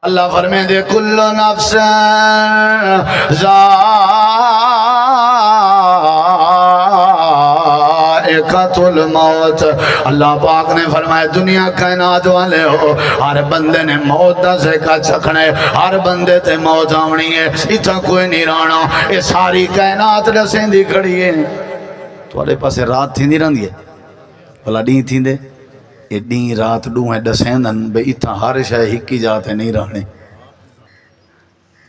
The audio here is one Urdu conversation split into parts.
اللہ فرمائے دے کل نفس ذائقۃ الموت۔ اللہ پاک نے فرمایا دنیا کائنات والے ہو، ہر بندے نے موت دا ذائقہ چکھنا ہے، ہر بندے تے موت آونی ہے، اتھا کوئی نہیں رہنا۔ یہ ساری کائنات دسیں دی کھڑی ہے۔ تھوڑے پاسے رات تھی نہیں رہندی ہے بھلا ڈیں تھی دے، یہ دین رات ڈوہیں دسیندن بے اتھا ہر شے ہکی جاتے نہیں رہنے،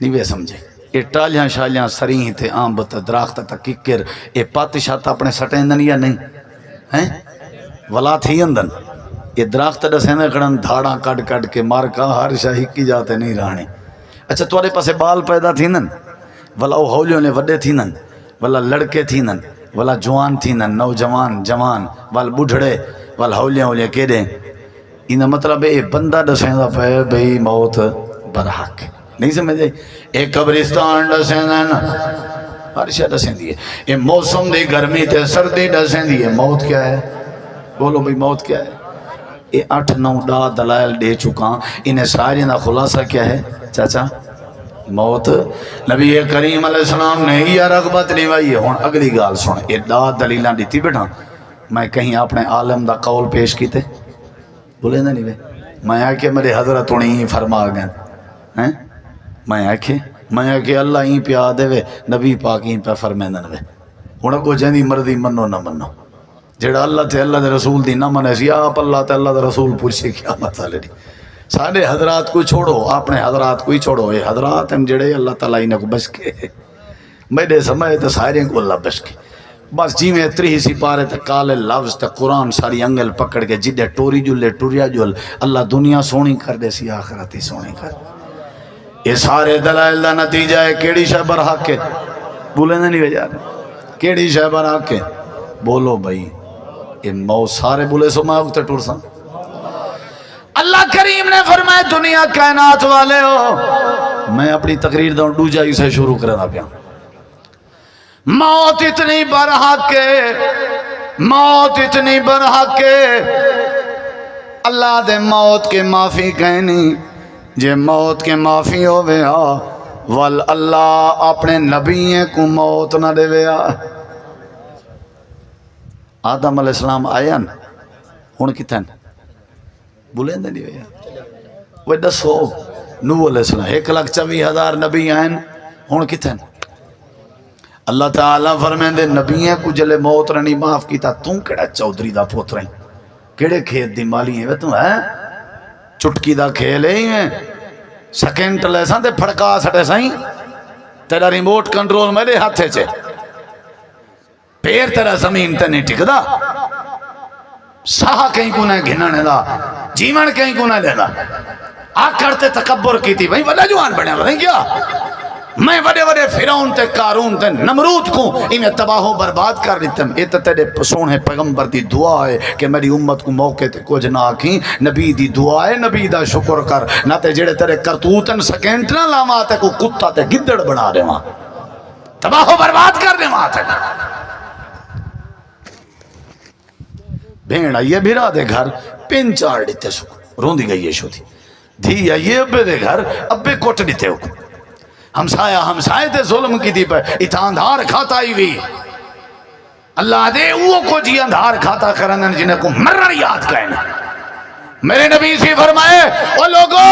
نہیں بے سمجھے۔ یہ ٹالیاں شالیاں سریں تے آمبت درخت تک ککر یہ پت شات اپنے سٹیندن یا نہیں ہیں ولا تھی اندن، یہ درخت دسیندن کھڑن دھاڑاں کٹ کٹ کے مار کا ہر شے ہکی جاتے نہیں رہنے۔ اچھا توڑے پاسے بال پیدا تھینن ولا او ہولیوں نے وڈے تھینن ولا لڑکے تھینن ولا جوان تھینن، نوجوان جوان وال بڑھڑے وال ہولیاں کے دیں، انہا مطلب ہے بندہ دسیندہ پہ بھئی موت برحق نہیں سمجھے۔ ایک قبرستان دسیندن ہر شے دسیندی ہے، یہ موسم دی گرمی تے سردی دسیندی ہے۔ موت کیا ہے؟ بولو بھئی موت کیا ہے؟ یہ 8-9 دلائل دے چکا، انہیں ساری نہ خلاصہ کیا ہے چاچا؟ موت۔ نبی کریم علیہ السلام نے یہ رغبت نہیں وائی ہے۔ ہون اگلی گال سن، یہ دلیلاں دیتی بیٹھا، میں کہیں اپنے عالم دا قول پیش کیتے بولے نہیں بے، میں آکے میرے حضرت انہیں ہی فرما گئے ہیں، میں آکے اللہ ہی پیا دے وے، نبی پاک ہی پہ فرمیندن وے، انہوں کو جنی مرضی منو نہ منو، جیڑا اللہ تے اللہ دے رسول دی نہ منے سی آپ اللہ تے اللہ دے رسول پوچھے کیا مسئلہ دی۔ سارے حضرات کو چھوڑو، اپنے حضرات کو ہی چھوڑو، یہ حضرات ہم جڑے اللہ تعالیٰ انہیں کو بچ کے میرے سمجھے تو سارے کو اللہ بچ کے بس جی میں اتری ہی سی پارے تے کالے لفظ تے قرآن ساری انگل پکڑ کے جدے ٹوری جلے ٹوریا جل اللہ دنیا سونی کر دے سی آخرت ہی سونی کر۔ یہ سارے دلائل دا نتیجہ ہے کیڑی شے برحق ہے؟ بولے نہیں بھائی یار کیڑی شے برحق ہے؟ بولو بھائی یہ موت سارے بولے سو میں اگتے ٹور سا۔ اللہ کریم نے فرمایا دنیا کائنات والے ہو، میں اپنی تقریر دوں ڈو جائی سے شروع کرنا پیا۔ موت اتنی برحق ہے، موت اتنی برحق ہے، اللہ دے موت کے معافی کہنی جے موت کے معافی ہو ویا وال اللہ اپنے نبییں کو موت نہ دے ویا۔ آدم علیہ السلام آیا نا ہون کتن بولیں دے نہیں ویا وہ دسو نوح علیہ السلام 1,24,000 نبی آئین ہون کتن۔ اللہ تعالیٰ فرمائیں دے نبییں کو جلے موت رہنی معاف کیتا تم کیڑا چودری دا پوت رہیں کیڑے کھیت دی مالی ہیں تم ہے چٹکی دا کھیلے ہی ہیں سیکنڈ لے ساں تے پھڑکا سٹے سائیں تیرا ریموٹ کنٹرول میرے ہاتھے چھے پیر تیرا زمین تے نہیں ٹک دا ساہ کہیں کو نہ گھنانے دا جیون کہیں کو نہ لینا آکڑ تے تکبر کی تھی بھئی وڈا جوان بڑھنے رہیں کیا میں وڈے وڈے فیرون تے قارون تے نمرود کو انہیں تباہ و برباد کر دیتے ہیں یہ تو تیرے سونے پیغمبر دی دعا ہے کہ میری امت کو موقع تے کچھ نہ آکھیں نبی دی دعا ہے نبی دا شکر کر نہ تے جڑے تیرے کرتوتن سیکنڈ نہ لاما تے کو کتا تے گدڑ بنا دے وہاں تباہ و برباد کر دے وہاں تے بھیڑا یہ بھیرا دے گھر پین چار دیتے سو روندی گئی یہ شو تھی دھی یہ ابے دے گھر ابے کوٹ دیتے ہو ہمسائے تے ظلم کی تھی پر اتھا اندھار کھاتا ہی بھی اللہ دے وہ کو جی اندھار کھاتا کرنے جنہیں کو مرر یاد کہنے میرے نبی سے فرمائے او لوگو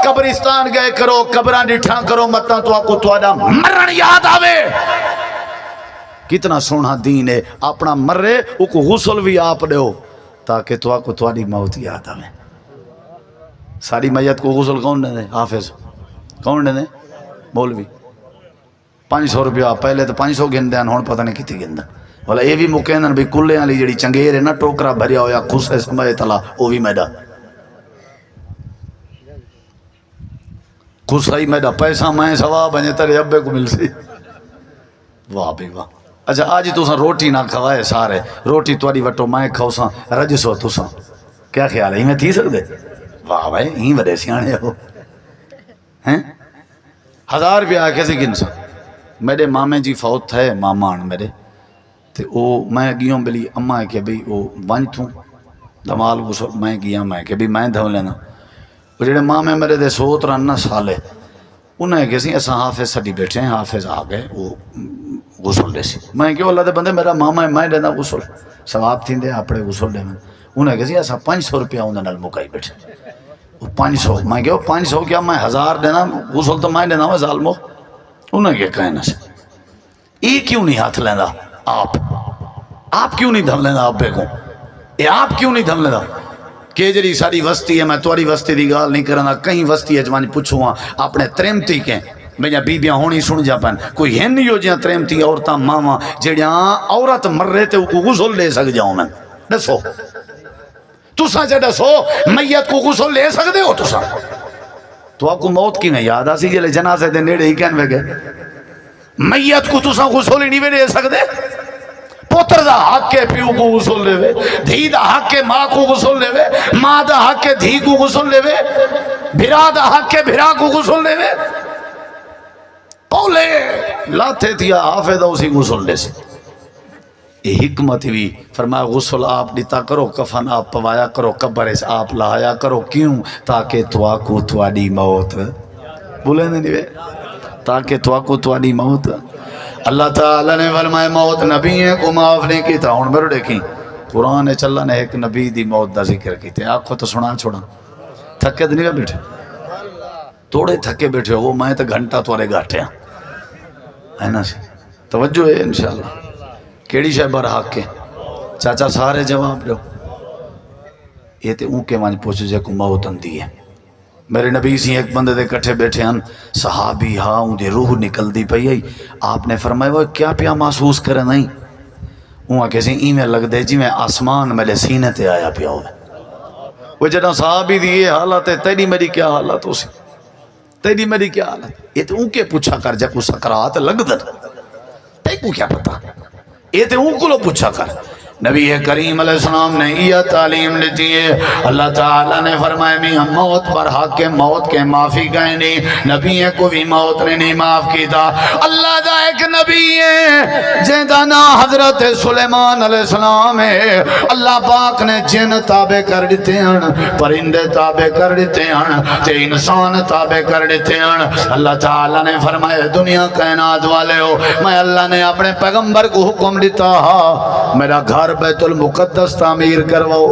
قبرستان گئے کرو قبران ڈٹھا کرو مطلع تو آپ کو توڑا مرر یاد آوے کتنا سونا دین ہے اپنا مرے او کو غسل بھی آپ دے ہو تاکہ تو آپ کو توڑی موت یاد آوے ساری میت کو غسل کون دے حافظ کون دے مولوی 500 روپیہ پہلے تو 500 گن دین ہون پتہ نہیں کتی گن دین والا یہ بھی مکیندن بھی کلے والی جڑی چنگیر ہے نا ٹوکرا بھریا ہویا خسے سمجھے تلا وہ بھی میڈا خسا ہی میڈا پیسہ میں سوا بنے ترے ابے کو مل سی واہ بھی واہ اچھا آج تو سا روٹی نہ کھوائے سارے روٹی توڑی وٹو میں کھو سا رجسو تو سا کیا خیال ہے ہی میں تھی سکتے واہ بھائی ہی وڈے سیانے ہو ہیں 1000 روپیہ کیسے گن سا میرے مامے جی فوت تھے مامان میرے تے او میں گیوں بلی اماں ہے کہ بھئی او بانج تھوں دمال غسل میں گیا میں کہ بھئی میں دھو لینا وہ جڑے مامے میرے دے 113 سال انہیں کہ سی اصا حافظ سڈی بیٹھے ہیں حافظ آ گئے وہ غسل دے سی میں کہ اللہ دے بندے میرا ماما ہے میں دینا غسل ثواب تھی دے اپنے غسل دے انہیں کہ سی اصا 500 روپیہ انہوں نے مکائی بیٹھے وہ 500 میں کہ 500 کیا میں 1000 دینا غسل تو میں دینا وہ ظالمو انہیں کہ کہنا سے یہ کیوں نہیں ہاتھ لینا آپ کیوں نہیں دھن لینا آپ کو یہ آپ کیوں نہیں دھن لینا کہ جڑی ساری وستی ہے میں تواری وستی دی گال نہیں کرنا کہیں وستی ہے جوانی پوچھوں ہاں اپنے تریمتی کے میاں بیبیاں ہونی سن جا پن کوئی ہے نہیں ہو جہاں تریمتی عورتاں ماواں جڑیاں عورت مر رہے تے کو غسل لے سک جاؤں میں دسو تساں جے دسو میت کو غسل لے سکدے ہو تساں تو آپ کو موت کی میں یاد آسی جلے جنازے دے نیڑے ہی کہن وے گئے میت کو تساں غسل ہی نہیں دے سکدے پتر دا حق کے پیو کو غسل لے وے دھی دا حق کے ماں کو غسل لے وے ماں دا حق کے دھی کو غسل لے وے بھرا دا حق کے بھرا کو غسل لے وے پولے لاتے تھیا حافظ اسی غسل لے سے یہ حکمت بھی فرمایا غسل آپ دیتا کرو کفن آپ پوایا کرو قبر آپ لایا کرو کیوں تاکہ توا کو تواڈی موت بولے نہیں وے تاکہ توا کو تواڈی موت اللہ تعالیٰ نے فرمائے موت نبی کو معاف نہیں کی تھا ہوں میرے دیکھیں قرآن چلا نے ایک نبی دی موت دا ذکر کی تھے آپ کو تو سنا چھوڑا تھکے تو نہیں بیٹھے توڑے تھکے بیٹھے ہو میں تو گھنٹہ توارے گاٹھے ہیں نا سی توجہ ہے انشاءاللہ کیڑی شے برحق کے چاچا سارے جواب دو یہ تے اون کے وانج پوچھ جے کو موت اندی ہے میرے نبی سی ایک بندے دے کٹھے بیٹھے ہیں صحابی ہاں ان دی روح نکل دی پئی آئی آپ نے فرمایا وہ کیا پیا محسوس کرے نہیں وہاں کسی ایمیں لگ دے جی میں آسمان میرے سینے تے آیا پیا ہوئے وہ جنہاں صحابی دی یہ حالت ہے تیری میری کیا حالت ہو سی تیری میری کیا حالت یہ تو ان کے پوچھا کر جا کو سکرات لگ در تے کو کیا پتا یہ تو ان کو لو پوچھا کر نبی کریم علیہ السلام نے یہ تعلیم لیتی ہے اللہ تعالیٰ نے فرمایا میاں موت پر حق کے موت کے معافی کہیں نہیں نبی کو بھی موت نے نہیں معاف کی تھا اللہ دا ایک نبی ہے جیدہ نا حضرت سلیمان علیہ السلام ہے اللہ پاک نے جن تابع کر دیتے ہیں پرندے تابع کر دیتے ہیں تے انسان تابع کر دیتے ہیں اللہ تعالیٰ نے فرمایا دنیا کائنات والے ہو میں اللہ نے اپنے پیغمبر کو حکم دیتا میرا گھر بیت المقدس تعمیر کرواؤ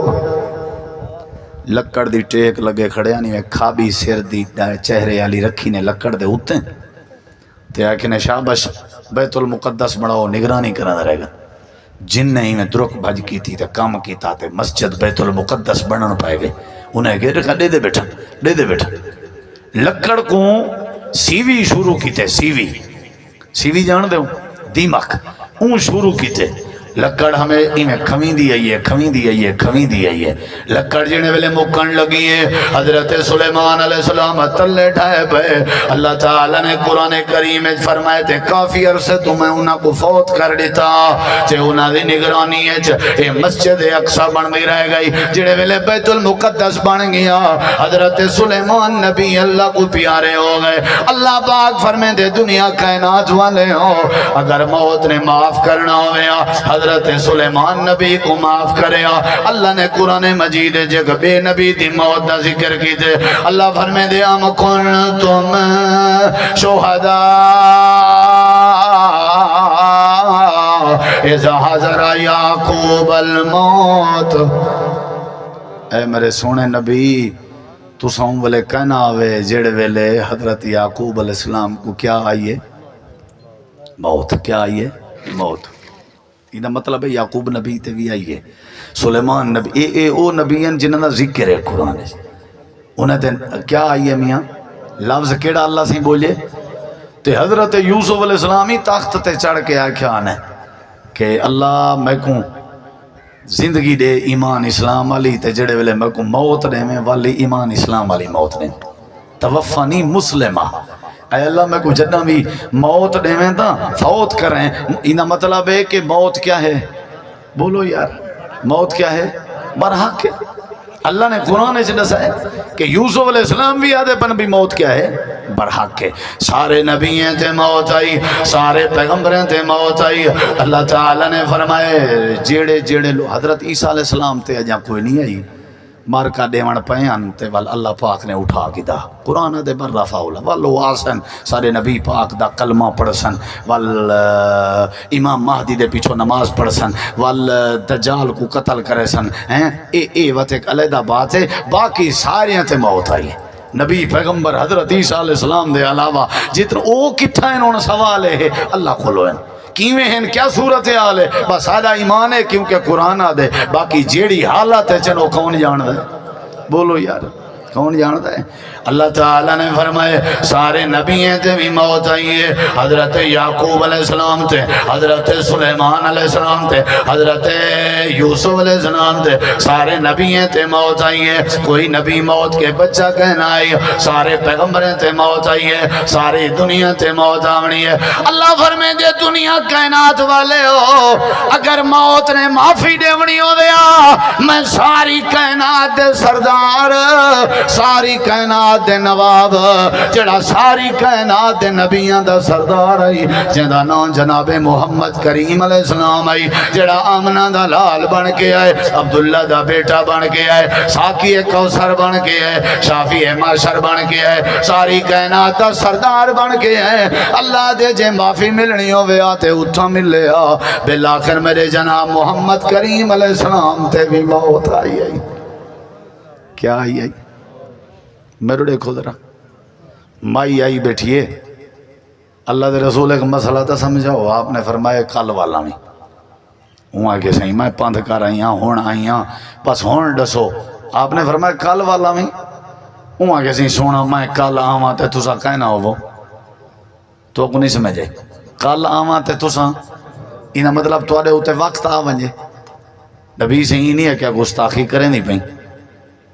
لکڑ دی ٹیک لگے کھڑے آنی میں کھابی سر دی چہرے علی رکھی نے لکڑ دے ہوتے ہیں تے آکے نے شابش بیت المقدس بڑھاؤ نگرانی کرنا رہے گا جن نے ہی میں درک بھج کی تھی تے کام کی تا تے مسجد بیت المقدس بڑھنا پائے گئے انہیں کہے رکھا دے دے بیٹھا لکڑ کو سیوی شروع کی تے سیوی جان دے ہوں دیمک اون شروع کی تے لکڑ ہمیں ایمیں کھویں دی آئی ہے لکڑ جنے ویلے مکن لگی ہے حضرت سلیمان علیہ السلام تلے ڈھائے پہ اللہ تعالیٰ نے قرآن کریم میں فرمائے تھے کافی عرصے تمہیں انہاں کو فوت کر دیتا چھے انہاں دی نگرانی ہے چھے مسجد اقصی بن بھی رہ گئی جنے ویلے بیت المقدس بن گیا حضرت سلیمان نبی اللہ کو پیارے ہو گئے اللہ پاک فرمائے دے دنیا کائنات والے ہو اگر موت نے معاف کرنا ہویا حضرت سلیمان نبی کو معاف کرے اللہ نے قرآن مجید جگہ بے نبی دی موت دا ذکر کی دے اللہ فرمے دے ام کنتم شہداء اذا حضر یعقوب الموت اے میرے سونے نبی تو ساؤں والے کہنا آوے جڑ ویلے حضرت یعقوب علیہ السلام کو کیا آئیے موت کیا آئیے موت یہ مطلب ہے یعقوب نبی تے بھی آئیے سلیمان نبی اے او نبی ہیں جنہاں دا ذکر ہے قرآن انہیں تے کیا آئیے میاں لفظ کیڑا اللہ سے بولے تے حضرت یوسف علیہ السلامی تخت تے چڑھ کے آکھیا آنے کہ اللہ میں کو زندگی دے ایمان اسلام والی تے جڑے ویلے میں کو موت دے میں والی ایمان اسلام والی موت دے توفانی مسلمہ اے اللہ میں کو جدہ بھی موت دے میں تا فوت کریں انہا مطلب ہے کہ موت کیا ہے بولو یار موت کیا ہے برحق ہے اللہ نے قرآن سے دسا ہے کہ یوسف علیہ السلام بھی آدھے پن بھی موت کیا ہے برحق ہے سارے نبییں تھے موت آئی سارے پیغمبریں تھے موت آئی اللہ تعالیٰ نے فرمائے جیڑے لو حضرت عیسیٰ علیہ السلام تھے جہاں کوئی نہیں آئی مارکا دیون پیان تے ول اللہ پاک نے اٹھا کیتا قرآن دے بر رفاولا والو آسن سارے نبی پاک دا کلمہ پڑھسن ول امام مہدی دے پیچھو نماز پڑھسن ول دجال کو قتل کرے سن اے وقت ایک علیحدہ بات ہے باقی ساریاں تے موت آئی نبی پیغمبر حضرت عیسیٰ علیہ السلام دے علاوہ جتر او کتھا انہوں سوال ہے اللہ کھولو ہیں کیویں ہیں کیا صورتحال ہے بس آدھا ایمان ہے کیونکہ قرآن دے باقی جیڑی حالت ہے چنو کون جان دے بولو یار کون جانتا ہے اللہ تعالیٰ نے فرمائے سارے نبییں تے بھی موت آئی ہے حضرت یعقوب علیہ السلام تے حضرت سلیمان علیہ السلام تے حضرت یوسف علیہ السلام تے سارے نبییں تے موت آئی ہے کوئی نبی موت کے بچہ کہنا آئی سارے پیغمبریں تے موت آئی ہے ساری دنیا تے موت آنی ہے اللہ فرمائے دے دنیا کائنات والے ہو اگر موت نے معافی دیونی ہو دیا میں ساری کائنات دے سردار ساری کائنات دے نواب جڑا ساری کائنات دے نبیان دا سردار آئی جہاں نام جناب محمد کریم علیہ السلام آئی جڑا آمنہ دا لال بن کے آئے عبداللہ دا بیٹا بن کے آئے ساکی کوثر بن کے آئے شافی معاشر بن کے آئے ساری کائنات دا سردار بن کے آئے اللہ دے جے معافی ملنی ہوئے آتے اتھا مل لیا بالآخر میرے جناب محمد کریم علیہ السلام تے بھی موت آئی آئی کیا آئی آئی میرے دیکھو ذرا مائی آئی بیٹھیے اللہ دے رسول ایک مسئلہ تھا سمجھاؤ آپ نے فرمایا کل والا میں وہاں کے سہیں میں پندھ کر آئی ہاں ہون آئی ہاں بس ہون ڈسو آپ نے فرمایا کل والا میں وہاں کے سہیں سونا میں کل آواں تے تسا کہنا ہو وہ تو کو نہیں سمجھے کل آواں تے تسا انہا مطلب توڑے ہوتے وقت آ ونجے نبی سے ہی نہیں ہے کیا گستاخی کریں نہیں پہیں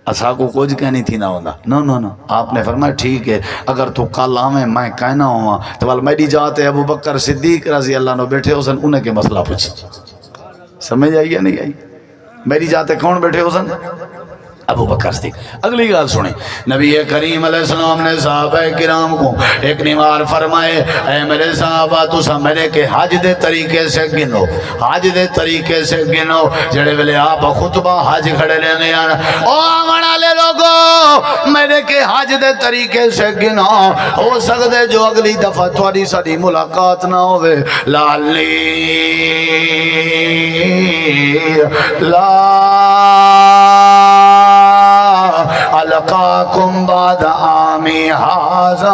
اسا کو کچھ کہنی تھی نہ ہونا نو آپ نے فرمایا ٹھیک ہے اگر تو کل آویں میں کہنا ہوا تو بل میری جاتے ابو بکر صدیق رضی اللہ عنہ بیٹھے حسن انہیں کے مسئلہ پوچھی سمجھ آئی یا نہیں آئی میری جاتے کون بیٹھے حسن ابو بکر صدیق اگلی گال سنیں نبی کریم علیہ السلام نے صحابہ کرام کو ایک نوار فرمائے اے میرے صحابہ تسا میرے کے حج دے طریقے سے گنو حج دے طریقے سے گنو جڑے ویلے آپ خطبہ حج کھڑے لینے آنا او آمنا لے لوگو میرے کے حج دے طریقے سے گنو ہو سکتے جو اگلی دفعہ تھوڑی ساری ملاقات نہ ہوئے لالی لا القاکم بعد آمی حاضا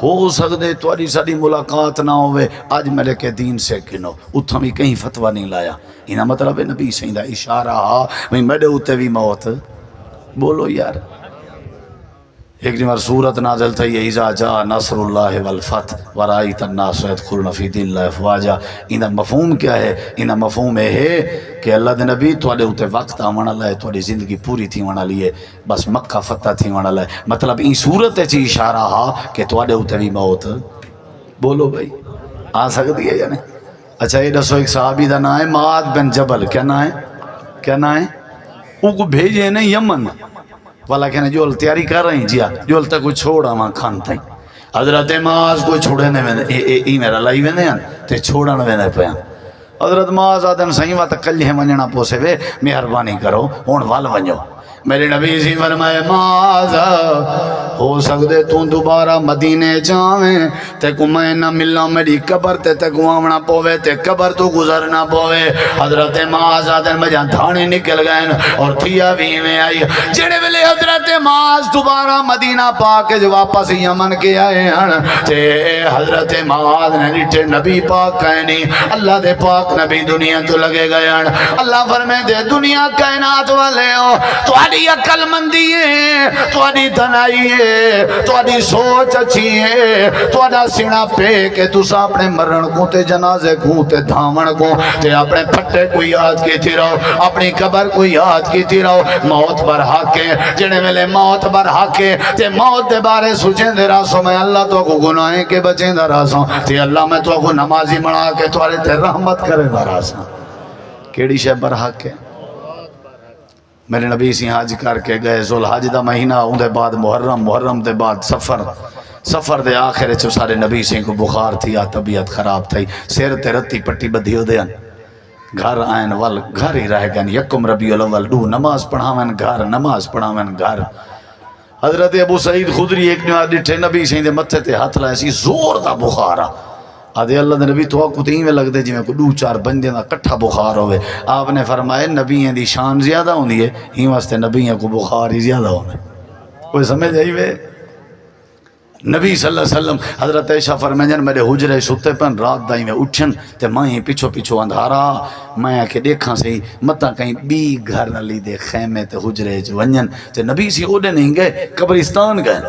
ہو سکتے تواری ساری ملاقات نہ ہوئے آج میرے کے دین سے کنو اتھا بھی کہیں فتوہ نہیں لایا انہا مطلب نبی سیندہ اشارہ میں میرے ہوتے بھی موت بولو یار ایک نمبر سورت نازل تھا یہ اذا جاء نصر اللہ والفتح ورائیت الناس يدخلون فی دین اللہ افواجا انہا مفہوم کیا ہے انہا مفہوم ہے کہ اللہ دے نبی توڑے ہوتے وقت آمانا لائے توڑی زندگی پوری تھی وانا لیے بس مکہ فتح تھی وانا لائے مطلب این صورت چی اشارہ ہا کہ توڑے ہوتے بھی موت بولو بھائی آ سکتی ہے یا نہیں اچھا یہ دسو ایک صحابی دا نا ہے معاذ بن جبل کیا نا ہے کیا نا ہے وہ کو بھیجے نہیں یمن والا کہنے جو تیاری کر رہی ہیں جیا جو تک کوئی چھوڑا وہاں کھان تھا حضرت معاذ کو چھوڑے نے ای میرا لائی وینے ہیں تے چھوڑا نہ وینے پہ حضرت معاذ آدم صحیح وقت کلیہ منجنا پوسے وے مہربانی کرو ہون وال ونجو میرے نبی سی فرمائے معاذ ہو سکتے تو دوبارہ مدینے جاویں تے کو میں نہ ملنا میری قبر تے کو آمنا پوے تے قبر تو گزرنا پوے حضرت معاذ آدن میں جہاں دھانے نکل گئے اور تھیا بھی میں آئی جڑے ویلے حضرت معاذ دوبارہ مدینہ پاک جو واپس یمن کے آئے ہیں تے حضرت معاذ نے نیٹے نبی پاک کہنی اللہ دے پاک نبی دنیا تو لگے گئے ہیں اللہ فرمائے دے دنیا کائنات والے ہو تو عقل مندی ہے تھوڑی دنائی ہے تھوڑی سوچ اچھی ہے تھوڑا سینہ پہ کہ تسا اپنے مرن کو تے جنازے کو تے دھامن کو تے اپنے پھٹے کو یاد کی تھی رہو اپنی قبر کو یاد کی تھی رہو موت بر حق ہے جنے ملے موت بر حق ہے تے موت دے بارے سوچیں دے راسوں میں اللہ تو کو گناہیں کے بچیں دے راسوں تے اللہ میں تو کو نمازی بنا کے توارے تے رحمت کرے دے راسوں کیڑی شے بر حق ہے میرے نبی سی حج کر کے گئے ذوالحج دا مہینہ اون دے بعد محرم دے بعد سفر دے آخر سارے نبی سی کو بخار تھی یا طبیعت خراب تھی سیر تے رتی پٹی بدھی ہو دے گھر آئین ول گھر ہی رہ گئے یکم ربیع الاول ڈو نماز پڑھاویں گھر نماز پڑھاویں گھر حضرت ابو سعید خدری ایک نے ڈٹھے نبی سائیں دے متھے تے ہاتھ لائے سی زور دا بخار آدھے اللہ دے نبی تو کو تیں میں لگ دے جویں کو دو چار بندے دا کٹھا بخار ہوئے آپ نے فرمایا نبیوں دی شان زیادہ ہوندی ہے ہی واسطے نبیوں کو بخار ہی زیادہ ہوندے کوئی سمجھ آئی وے نبی صلی اللہ علیہ وسلم حضرت عائشہ فرمائیں میرے حجرے ستے پن رات دائی میں اٹھن تے میں پیچھو پیچھو اندھارا میں کہ دیکھاں سے متا کہیں بی گھر نہ لی دے خیمے تے حجرے جو ونجن تے نبی سی اوڈے نہیں گئے قبرستان گئے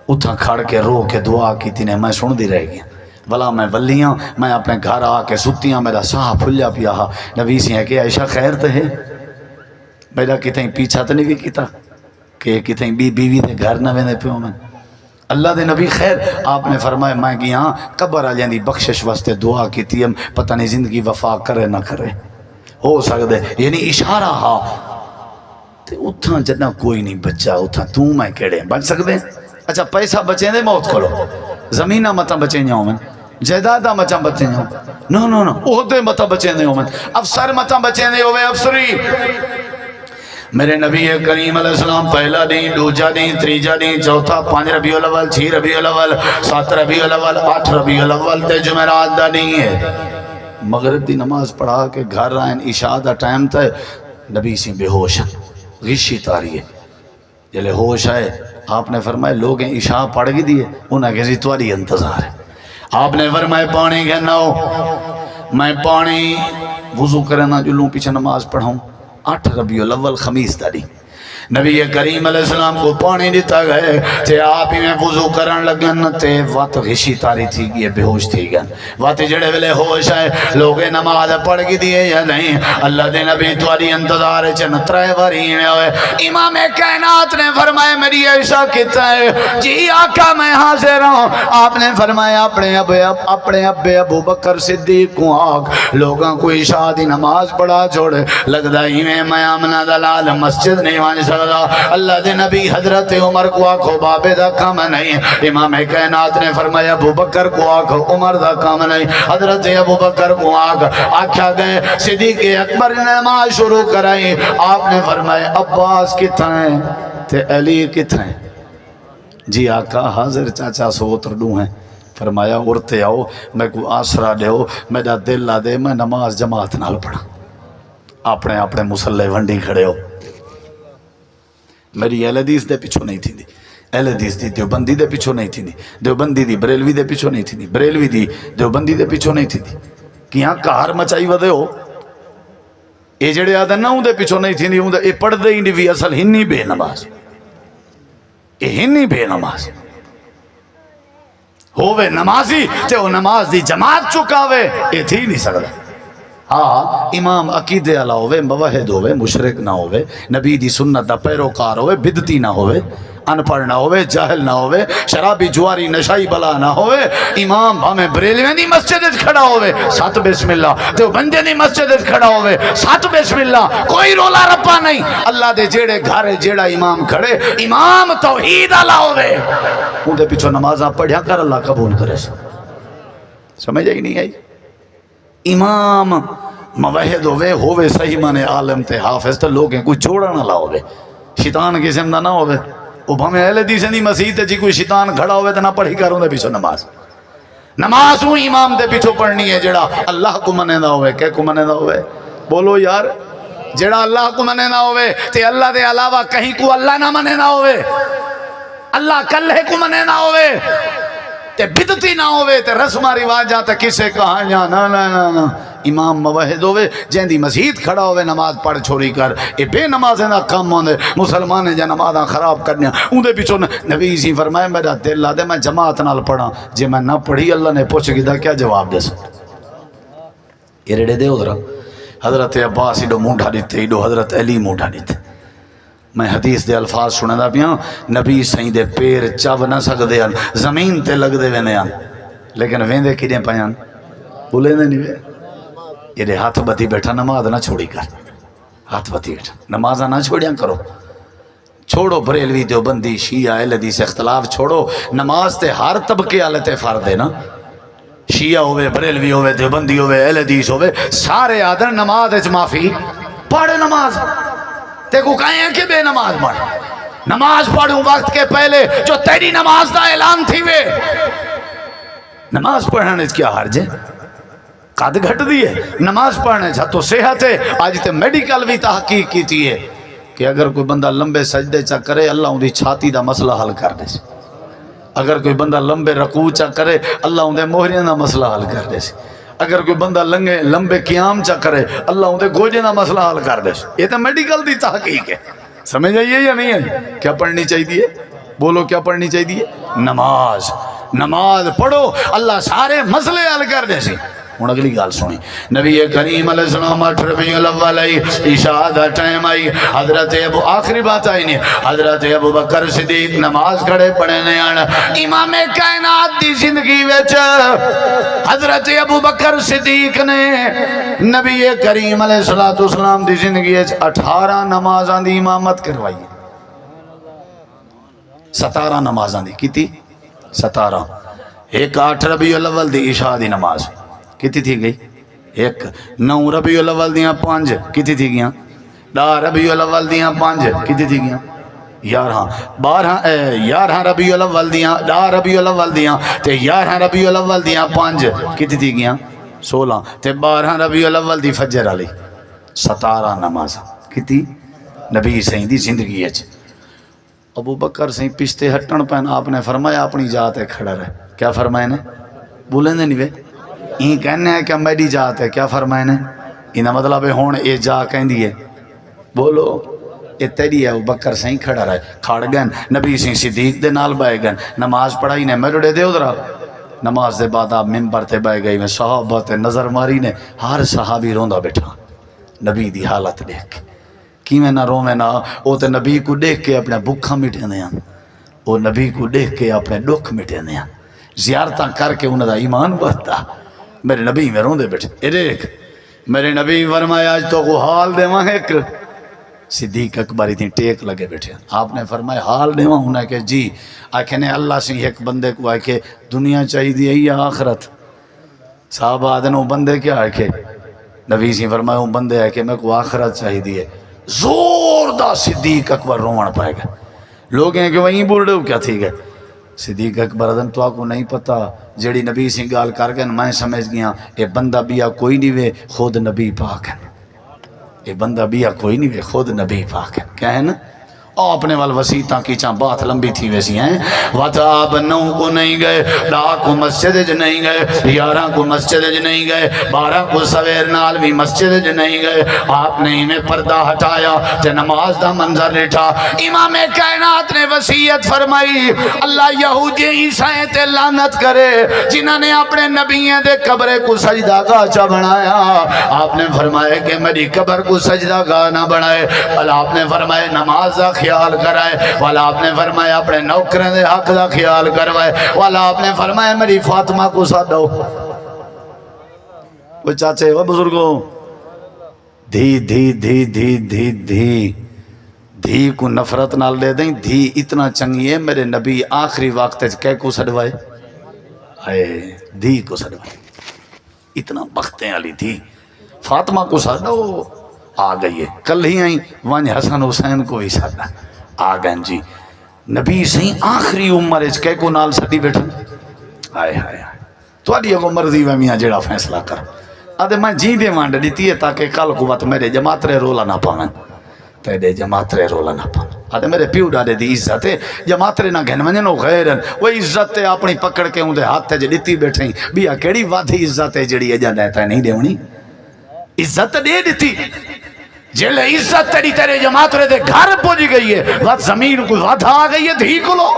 اتھا کھڑ کے رو کے دعا کی تھی نے میں سن دی رہ گیا بلا میں ولیاں میں اپنے گھر آ کے ستیاں میرا ساہ پھلیا پیا نبی سی ہے کہ عائشہ خیر تے ہے میرا کتیں پیچھا تو نہیں بھی کیتا کہ کتیں بیوی دے گھر نہ ویندے پیو میں اللہ دے نبی خیر آپ نے فرمایا میں کہ ہاں قبر آ جاندی بخشش واسطے دعا کی تھی پتہ نہیں زندگی وفا کرے نہ کرے ہو سکدے یعنی اشارہ ہا تے اتھاں جنا کوئی نہیں بچا اتھاں تو میں کیڑے بچ سکدے اچھا پیسہ بچیں دے موت کرو زمینہ متا بچیں جاؤں میں جائیدادہ متا بچیں جاؤں نو نو نو عہدے متا بچیں دے میں افسر متا بچیں دے ہوئے افسری میرے نبی کریم علیہ السلام پہلا دن دوجا دن تریجا دن چوتھا 5 ربیع الاول 6 ربیع الاول 7 ربیع الاول 8 ربیع الاول تے جمعرات دا دن ہے مغرب دی نماز پڑھا کے گھر آئین عشاء دا ٹائم تھا نبی سی بے ہوش غشی تاری ہے جلے ہوش آئے آپ نے فرمائے لوگ عشاء پڑھ گی دیئے انہیں کسی تواری انتظار ہے آپ نے فرمائے پانی کہنا ہو میں پانی وضو کرنا جو لوں پیچھے نماز پڑھاؤں 8 ربیع الاول خمیس داری نبی کریم علیہ السلام کو پانی دیتا گئے تے آپ ہی میں وضو کرن لگن تے وات غشی تاری تھی گئی بے ہوش تھی گئن وات جڑے ویلے ہوش آئے لوگ نماز پڑھ گی دیئے یا نہیں اللہ دے نبی تواری انتظار چن 3 باری میں ہوئے امام کائنات نے فرمایا میری عائشہ کتا ہے جی آقا میں حاضر ہوں آپ نے فرمایا اپنے ابو بکر صدیق کو آگ لوگاں کو عشاء دی نماز پڑھا چھوڑے لگدا ہی میں آمنہ دلال مسجد نہیں وانی سکتا اللہ دے نبی حضرت عمر کو آکھو بابے دا کام نہیں امام کائنات نے فرمایا ابو بکر کو آکھو عمر دا کام نہیں حضرت ابو بکر کو آکھا گئے صدیق اکبر نے نماز شروع کرائی آپ نے فرمایا عباس کتھا ہیں تے علی کتھا ہیں جی آقا حاضر چاچا سوتر ڈو ہیں فرمایا ارتے آؤ میں کو آسرا دے ہو میرا دل لا دے میں نماز جماعت نال پڑھا اپنے مسلح ونڈی کھڑے ہو میری اہل حدیث دے پیچھو نہیں تھی اہل حدیث دی دیوبندی دے پیچھو نہیں تھی دیوبندی دی بریلوی دے پیچھو نہیں تھی بریلوی دی دیوبندی دے پیچھو نہیں تھی کہ یہاں کہار مچائی ودے ہو اے جڑے آدھے نا ہوں دے پیچھو نہیں تھی اے پڑھ دے ہی نہیں بھی اصل ہنی بے نماز اے ہنی بے نماز ہووے نمازی تے وہ نماز دی جماعت چکاوے اے تھی نہیں سکتا ہاں امام عقیدے والا ہوئے موحد ہوئے مشرک نہ ہوئے نبی دی سنت دا پیروکار ہوئے بدتی نہ ہوئے ان پڑھ نہ ہوئے جاہل نہ ہوئے شرابی جواری نشائی بلا نہ ہوئے امام ہمیں بریلوی دی مسجد کھڑا ہوئے 7 بسم اللہ تو بندے دی مسجد کھڑا ہوئے 7 بسم اللہ کوئی رولا رپا نہیں اللہ دے جیڑے گھر جیڑا امام کھڑے امام توحید والا ہوئے ان دے پیچھو نمازاں پڑھیا کر اللہ قبول کرے سمجھ آئی نہیں آئی امام موحد ہوئے صحیح مانے عالم تے حافظ تے لوگ ہیں کوئی جوڑا نہ لاؤ شیطان قسم دا نہ ہوئے وہ بھامے اہل حدیث دی مسیح تے جی کوئی شیطان کھڑا ہوئے تے نہ پڑھی کروں دے پیچھو نماز ہوں امام دے پیچھو پڑھنی ہے جڑا اللہ کو منے نہ ہوئے کہ کو منے نہ ہوئے بولو یار جڑا اللہ کو منے نہ ہوئے تے اللہ دے علاوہ کہیں کو اللہ نہ منے نہ ہوئے اللہ کلہ کو منے نہ ہوئے تے بدتی نہ ہوئے تے رسمہ رواجاں تے کسے کہاں جا نا امام موحد ہوئے جہاں دی مسجد کھڑا ہوئے نماز پڑھ چھوڑی کر اے بے نمازیں دا کم ہوندے مسلمان جا نمازاں خراب کرنے ان دے پیچھو نبی اسی فرمائے میرا دل لا دے میں جماعت نال پڑھا جے میں نہ پڑھی اللہ نے پوچھ گی دا کیا جواب دے سکتا یہ ریڑے دے ادھر حضرت عباس ایڈو مونڈا دیتے ایڈو حضرت علی مونڈا دیتے میں حدیث دے الفاظ سنے دا پیاں نبی سائیں دے پیر چاو نہ سکدے ہیں زمین تے لگ دے وینے ہیں لیکن ویندے کیڑے پیاں بولے نہیں وے یہ دے ہاتھ بتی بیٹھا نماز نہ چھوڑی کر ہاتھ بتی بیٹھا نمازہ نہ چھوڑیاں کرو چھوڑو بریلوی دیوبندی شیعہ اہل حدیث اختلاف چھوڑو نماز تے ہر طبقے والے تے فرض ہے نا شیعہ ہوئے، بریلوی ہوئے، دیوبندی ہوئے، اہل حدیث ہوئے، سارے آدھر نماز اچ معافی پڑھ نماز تے کو کہیں کہ بے نماز پڑھ نماز پڑھوں وقت کے پہلے جو تیری نماز دا اعلان تھی وے نماز پڑھنے کیا حرج ہے قد گھٹ دیئے نماز پڑھنے چھا تو صحت ہے آج تے میڈیکل بھی تحقیق کی تھی ہے کہ اگر کوئی بندہ لمبے سجدے چا کرے اللہ ان دی چھاتی دا مسئلہ حل کر دے اگر کوئی بندہ لمبے رکوع چا کرے اللہ ان دے موہریاں دا مسئلہ حل کر دے اگر کوئی بندہ لمبے قیام چا کرے اللہ ان دے گوجے دا مسئلہ حل کر دے یہ تو میڈیکل دی تحقیق ہے سمجھ آئیے یا نہیں ہے کیا پڑھنی چاہیے بولو کیا پڑھنی چاہیے نماز نماز پڑھو اللہ سارے مسئلے حل کر دے سی ہوں اگلی گال سنی نبی کریم علیہ السلام 8 ربیع الاول آئی عشاء دا ٹائم آئی حضرت ابو آخری بات آئی نہیں حضرت ابو بکر صدیق نماز کھڑے پڑھنے آنا امام کائنات دی زندگی وچ حضرت ابو بکر صدیق نے نبی کریم علیہ السلام دی زندگی وچ 18 نمازاں دی امامت کروائی 17 نمازاں دی کیتی 17 ایک 8 ربیع الاول دی عشاء دی نماز کتی تھی گئی ایک 9 ربیع الاول دیاں 5 کتی تھی گیاں 10 ربیع الاول دیاں 5 کتی تھی گیاں 11 ربیع الاول دیاں 10 ربیع الاول دیاں تے 11 ربیع الاول دیاں 5 کتی تھی گیاں 16 تے 12 ربیع الاول دی فجر علی 17 نماز کتی نبی سہیں دی زندگی ہے ابو بکر سہیں پشتے ہٹن پہن آپ نے فرمایا اپنی جات ہے کھڑا رہے کیا فرمائے نے بولیں دے نہیں وے این کہنے ہے کہ میری جات ہے کیا فرمائے نے انہا مطلب ہے ہون اے جا کہیں دیئے بولو اے تیری ہے ابو بکر سہیں کھڑا رہے کھاڑ گئن نبی سہیں صدیق دے نال بائے گئن نماز پڑھائی نے میں روڑے دے ادھرا نماز دے بعد آپ ممبر تے بائے گئی میں صحابہ تے نظر ماری نے ہر صحابی روندہ بیٹھا نبی دی حالت دیکھ کی میں نہ رو میں نہ وہ تے نبی کو دیکھ کے اپنے بکھا مٹے دیا وہ نبی کو دیکھ کے اپنے دکھ مٹے دیا زیارتاں کر کے انہوں دا ایمان بڑھتا میرے نبی میں روندے بیٹھے اے دیکھ میرے نبی فرمایا آج تو کو حال دے وہاں ایک صدیق اکبری تھی ٹیک لگے بیٹھے آپ نے فرمایا حال دے وہاں انہیں کہ جی آکھے نے اللہ سے ایک بندے کو آکھے دنیا چاہی دی ہے یا آخرت صاحب آدھن وہ بندے کیا آکھے نبی سے فرمایا وہ بندے آکھے میں کو آخرت چاہی دی ہے زور دا صدیق اکبر رومن پائے گا لوگ ہیں کہ وہیں بول رہے ہو کیا تھی گئے صدیق اکبر ادن تو آپ کو نہیں پتا جڑی نبی سے گال کر گئے میں سمجھ گیا یہ بندہ بیا کوئی نہیں وے خود نبی پاک ہے یہ بندہ بیا کوئی نہیں وے خود نبی پاک ہے کیا ہے نا اپنے وال وسیطہ کی چاں بات لمبی تھی ویسی ہیں وطاب 9 کو نہیں گئے 10 کو مسجد جو نہیں گئے 11 کو مسجد جو نہیں گئے 12 کو سویر نال بھی مسجد جو نہیں گئے آپ نے انہیں پردہ ہٹایا تے نماز دا منظر لٹھا امام کائنات نے وصیت فرمائی اللہ یہودی عیسائیں تے لعنت کرے جنہوں نے اپنے نبیوں دے قبر کو سجدہ گاہ بنایا آپ نے فرمایا کہ میری قبر کو سجدہ گاہ نہ بنائے اللہ آپ نے فرمایا نماز دا خیال کرائے والا آپ نے فرمایا اپنے نوکریں دے حق دا خیال کروائے والا آپ نے فرمایا میری فاطمہ کو ساتھ دو وہ چاچے وہ بزرگوں دھی دھی دھی دھی دھی دھی دھی کو نفرت نال دے دیں دھی اتنا چنگی ہے میرے نبی آخری وقت کہہ کو سڑوائے آئے دھی کو سڑوائے اتنا بختیں علی دھی فاطمہ کو ساتھ دو آ گئی ہے کل ہی آئیں وانج حسن حسین کو بھی ساتھ آ گئے جی نبی سہیں آخری عمر اس کہہ کو نال سٹی بیٹھا آئے آئے تو آڈی اگو مرضی میں میاں جیڑا فیصلہ کر آدھے میں جی دے مانڈ دیتی ہے تاکہ کل کو بات میرے جماعت رے رولا نہ پاویں تیرے جماعت رے رولا نہ پاویں آدھے میرے پیو ڈاڑے دی عزت ہے جماعت رے نہ گھن منجنو غیرن وہ عزت ہے اپنی پکڑ کے ہوں دے ہاتھ تے دیتی بیٹھیں بیا کیڑی وادھی عزت ہے جڑی اجا دیتا ہے نہیں دے ہونی عزت دے دیتی جلے عزت تیری تیرے جماعت رہے دے گھر پوجی گئی ہے وقت زمین کو وعدہ آ گئی ہے دھی کو لو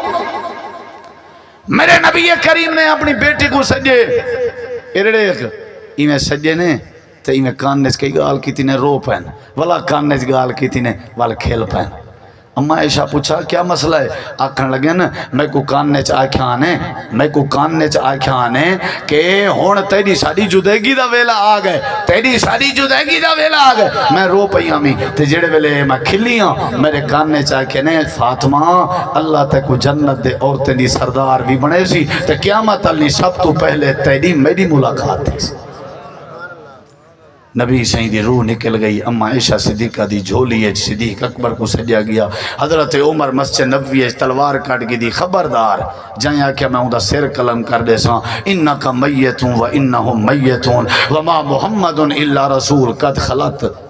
میرے نبی کریم نے اپنی بیٹی کو سجے ارڑے ایمیں سجے نے تو ایمیں کاننج کی گال کی تھی نے رو پہن والا کاننج گال کی تھی نے والا کھیل پہن اما عائشہ پوچھا کیا مسئلہ ہے؟ آکھن لگے نا میں کو کاننے چ آکھیا آنے کہ ہون تیری ساری جدگی دا ویلا آ گئے، تیری ساری جدگی دا ویلا آ گئے۔ میں رو پئی ہمی تے جڑے ویلے میں کھلی ہاں میرے کاننے چ آکھے نے فاطمہ اللہ تے کو جنت دے عورتیں دی سردار بھی بنے سی تے قیامت علی سب تو پہلے تیری میری ملاقات تھی۔ نبی سائیں دی روح نکل گئی۔ اما عائشہ صدیقہ دی جھولی ہے، صدیق اکبر کو سجا گیا۔ حضرت عمر مسجد نبوی تلوار کٹ گئی دی خبردار جائیں کہ میں اوندا سر قلم کر دے ساں انکا میتون و انہم میتون وما محمد الا رسول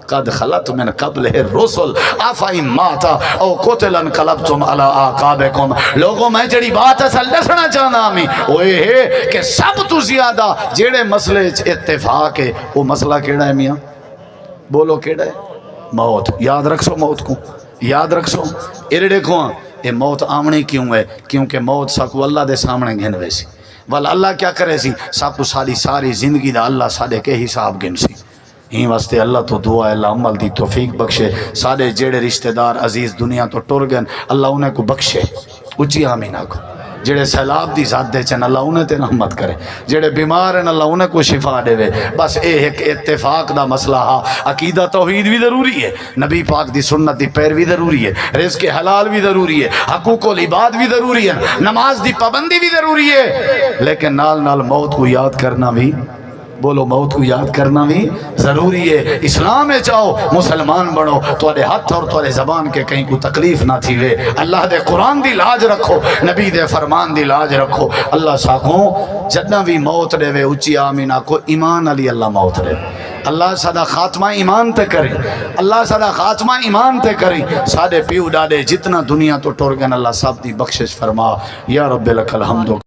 قد خلت من قبل الرسل افائن ماتا او قتل انقلبتم علی آقابکم۔ لوگوں میں جڑی بات اصل دسنا چاہنا ہمیں وہ یہ ہے کہ سب تو زیادہ جڑے مسئلے اتفاق ہے وہ مسئلہ کیڑا ہے میاں؟ بولو کیڑا ہے؟ موت۔ یاد رکھو موت کو، یاد رکھو ارے دیکھو یہ موت آمنی کیوں ہے؟ کیونکہ موت ساکو اللہ دے سامنے گھن ویسی والا اللہ کیا کرے سی ساکو ساری زندگی دا اللہ سادے کے حساب گھن سی۔ ہی واسطے اللہ تو دعا ہے اللہ عمل دی توفیق بخشے۔ سارے جیڑے رشتہ دار عزیز دنیا تو ٹر گئے اللہ انہیں کو بخشے، اچھی آمین آکھو۔ جڑے سیلاب دی ذات دے چن اللہ انہیں تے رحمت کرے، جڑے بیمار ہیں اللہ انہیں کو شفا دے وے۔ بس ایک اتفاق دا مسئلہ ہا، عقیدہ توحید بھی ضروری ہے، نبی پاک دی سنت دی پیروی ضروری ہے، رزق حلال بھی ضروری ہے، حقوق العباد بھی ضروری ہے، نماز دی پابندی بھی ضروری ہے، لیکن نال موت کو یاد کرنا بھی، بولو موت کو یاد کرنا بھی ضروری ہے۔ اسلام میں چاہو مسلمان بنو توڑے ہاتھ اور توڑے زبان کے کہیں کو تکلیف نہ تھی وے۔ اللہ دے قرآن دی لاج رکھو، نبی دے فرمان دی لاج رکھو۔ اللہ ساکھوں جدنا بھی موت دے وے اچھی آمین آکو ایمان علی اللہ موت دے۔ اللہ سادہ خاتمہ ایمان تے کرے، اللہ سادہ خاتمہ ایمان تے کرے۔ سادے پیو ڈاڈے جتنا دنیا تو ٹور گن اللہ سب دی بخشش فرما۔ یا رب لک الحمد۔